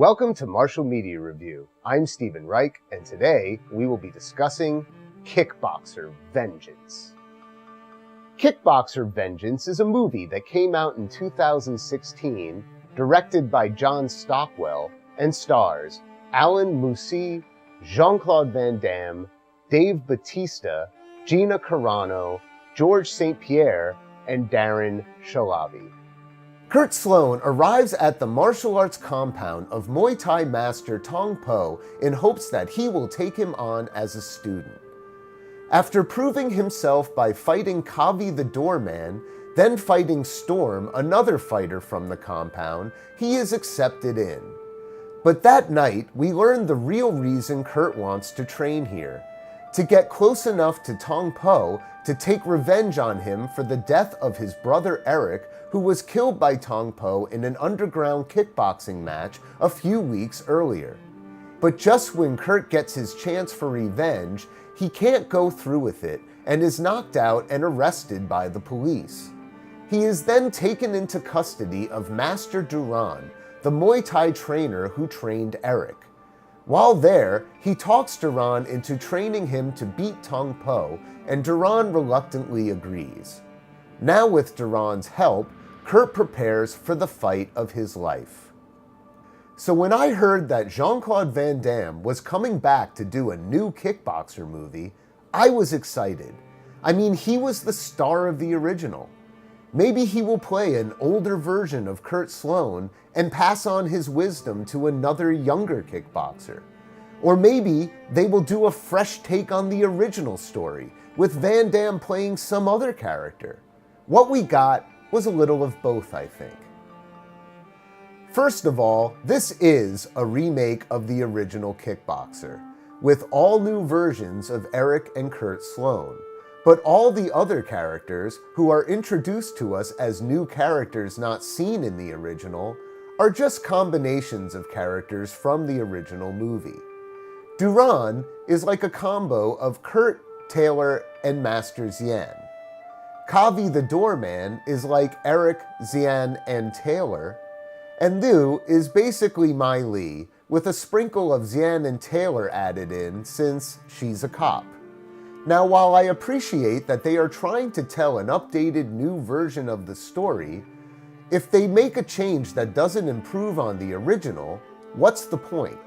Welcome to Martial Media Review. I'm Stephen Reich, and today we will be discussing Kickboxer Vengeance. Kickboxer Vengeance is a movie that came out in 2016, directed by John Stockwell, and stars Alain Moussi, Jean-Claude Van Damme, Dave Bautista, Gina Carano, George St-Pierre, and Darren Shahlavi. Kurt Sloan arrives at the martial arts compound of Muay Thai master Tong Po in hopes that he will take him on as a student. After proving himself by fighting Kavi the doorman, then fighting Storm, another fighter from the compound, he is accepted in. But that night, we learn the real reason Kurt wants to train here: to get close enough to Tong Po to take revenge on him for the death of his brother Eric, who was killed by Tong Po in an underground kickboxing match a few weeks earlier. But just when Kurt gets his chance for revenge, he can't go through with it and is knocked out and arrested by the police. He is then taken into custody of Master Duran, the Muay Thai trainer who trained Eric. While there, he talks Duran into training him to beat Tong Po, and Duran reluctantly agrees. Now with Duran's help, Kurt prepares for the fight of his life. So when I heard that Jean-Claude Van Damme was coming back to do a new Kickboxer movie, I was excited. I mean, he was the star of the original. Maybe he will play an older version of Kurt Sloan and pass on his wisdom to another younger kickboxer. Or maybe they will do a fresh take on the original story, with Van Damme playing some other character. What we got was a little of both, I think. First of all, this is a remake of the original Kickboxer, with all new versions of Eric and Kurt Sloan. But all the other characters, who are introduced to us as new characters not seen in the original, are just combinations of characters from the original movie. Duran is like a combo of Kurt, Taylor, and Master Xian. Kavi the doorman is like Eric, Xian, and Taylor, and Liu is basically Mai Li, with a sprinkle of Xian and Taylor added in since she's a cop. Now, while I appreciate that they are trying to tell an updated new version of the story, if they make a change that doesn't improve on the original, what's the point?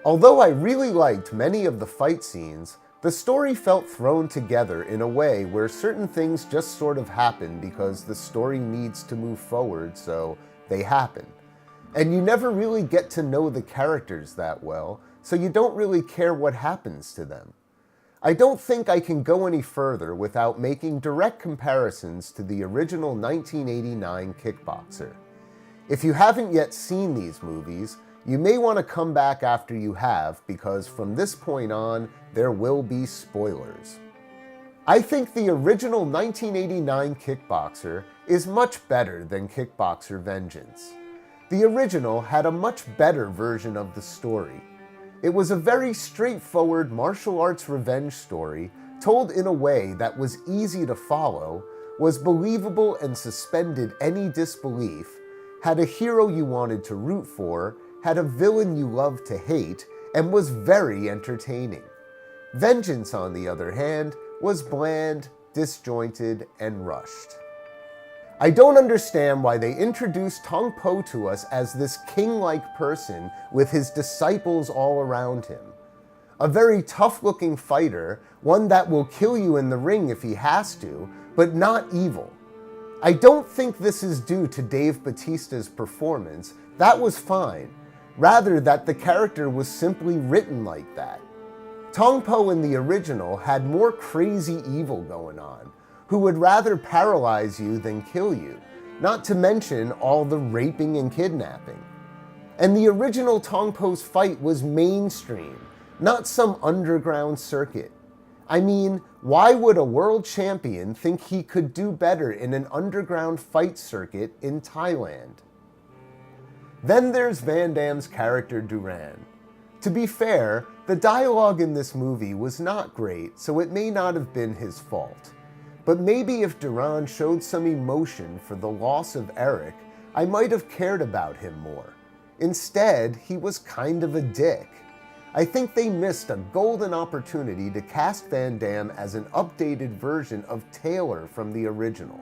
Although I really liked many of the fight scenes, the story felt thrown together in a way where certain things just sort of happen because the story needs to move forward, so they happen. And you never really get to know the characters that well, so you don't really care what happens to them. I don't think I can go any further without making direct comparisons to the original 1989 Kickboxer. If you haven't yet seen these movies, you may want to come back after you have, because from this point on, there will be spoilers. I think the original 1989 Kickboxer is much better than Kickboxer Vengeance. The original had a much better version of the story. It was a very straightforward martial arts revenge story, told in a way that was easy to follow, was believable and suspended any disbelief, had a hero you wanted to root for, had a villain you loved to hate, and was very entertaining. Vengeance, on the other hand, was bland, disjointed, and rushed. I don't understand why they introduced Tong Po to us as this king-like person with his disciples all around him. A very tough-looking fighter, one that will kill you in the ring if he has to, but not evil. I don't think this is due to Dave Bautista's performance. That was fine. Rather that the character was simply written like that. Tong Po in the original had more crazy evil going on, who would rather paralyze you than kill you, not to mention all the raping and kidnapping. And the original Tong Po's fight was mainstream, not some underground circuit. I mean, why would a world champion think he could do better in an underground fight circuit in Thailand? Then there's Van Damme's character Duran. To be fair, the dialogue in this movie was not great, so it may not have been his fault. But maybe if Duran showed some emotion for the loss of Eric, I might have cared about him more. Instead, he was kind of a dick. I think they missed a golden opportunity to cast Van Damme as an updated version of Taylor from the original.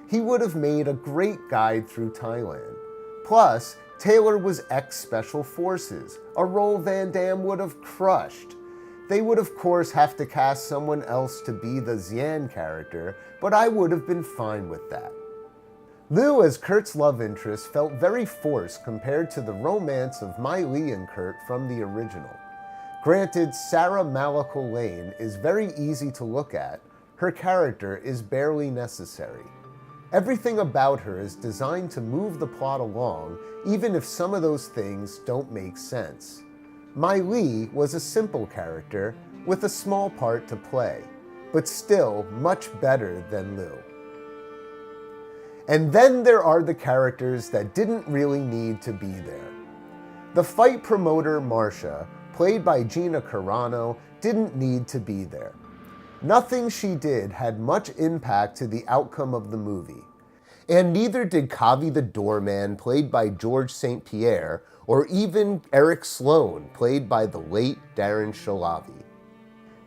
He would have made a great guide through Thailand. Plus, Taylor was ex-Special Forces, a role Van Damme would have crushed. They would of course have to cast someone else to be the Xian character, but I would have been fine with that. Liu as Kurt's love interest felt very forced compared to the romance of Mai Li and Kurt from the original. Granted, Sarah Malakal Lane is very easy to look at, her character is barely necessary. Everything about her is designed to move the plot along, even if some of those things don't make sense. Mai Li was a simple character, with a small part to play, but still much better than Liu. And then there are the characters that didn't really need to be there. The fight promoter Marcia, played by Gina Carano, didn't need to be there. Nothing she did had much impact to the outcome of the movie. And neither did Kavi the doorman, played by George St-Pierre, or even Eric Sloane, played by the late Darren Shahlavi.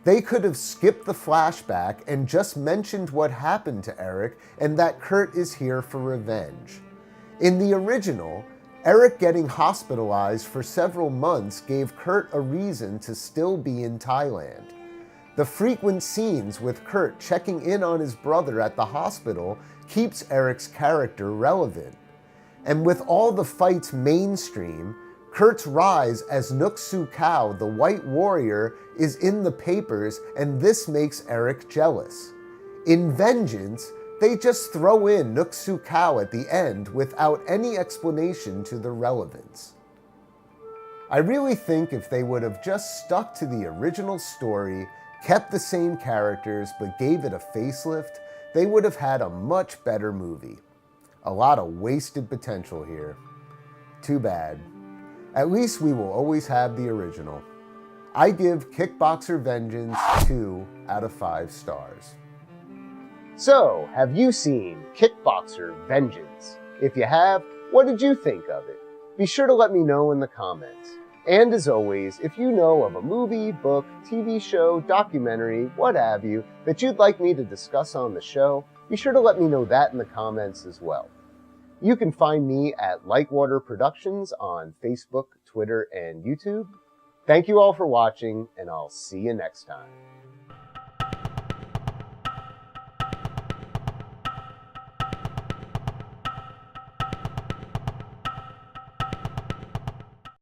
They could have skipped the flashback and just mentioned what happened to Eric and that Kurt is here for revenge. In the original, Eric getting hospitalized for several months gave Kurt a reason to still be in Thailand. The frequent scenes with Kurt checking in on his brother at the hospital keeps Eric's character relevant. And with all the fights mainstream, Kurt's rise as Nook Su Kao, the White Warrior, is in the papers, and this makes Eric jealous. In Vengeance, they just throw in Nook Su Kao at the end without any explanation to the relevance. I really think if they would have just stuck to the original story, kept the same characters, but gave it a facelift, they would have had a much better movie. A lot of wasted potential here. Too bad. At least we will always have the original. I give Kickboxer Vengeance 2 out of 5 stars. So, have you seen Kickboxer Vengeance? If you have, what did you think of it? Be sure to let me know in the comments. And as always, if you know of a movie, book, TV show, documentary, what have you, that you'd like me to discuss on the show, be sure to let me know that in the comments as well. You can find me at Lightwater Productions on Facebook, Twitter, and YouTube. Thank you all for watching, and I'll see you next time.